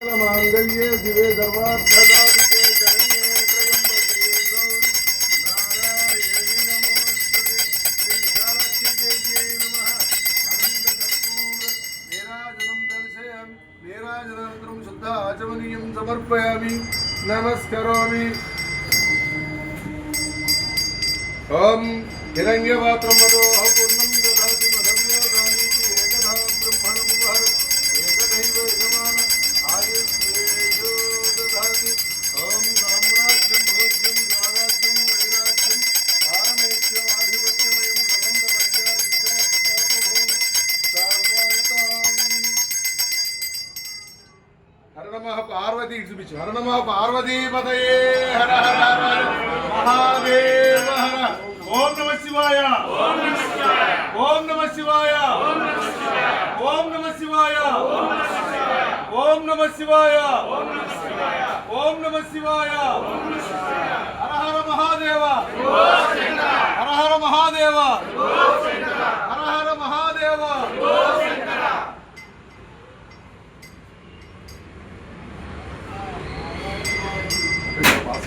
मांगल्ये शिवे सर्वार्थसाधिके शरण्ये त्र्यंबके गौरी नारायणी नमोस्तुते श्री विशालाक्षी देव्यै नमः आनन्दकर्पूर नीराजनं दर्शयामि नीराजनानन्तरं शुद्ध आचमनीयं समर्पयामि नमस्करोमि ओम हिरण्यपात्रं मदोऽहं पूर्णं ददाति मधव्योदानीति एकधा ब्रह्मणमुपहर एकदैव यजमान आयुष्येषु ददाति ओम साम्राज्यं भोज्यं स्वराज्यं वैराज्यं पारमेष्यमाधिपत्यमयं प्रबन्धपर्यादिशोभं सर्वैताम् हर नमः पार्वती చూపించు हर नमः पार्वतीपतये हर हर हर महादेव हर ओम नमः शिवाय ओम नमः शिवाय ओम नमः शिवाय ओम नमः शिवाय ओम नमः शिवाय ओम नमः शिवाय ओम नमः शिवाय ओम नमः शिवाय ओम नमः शिवाय हर हर महादेव हर हर महादेव हर हर महादेव पास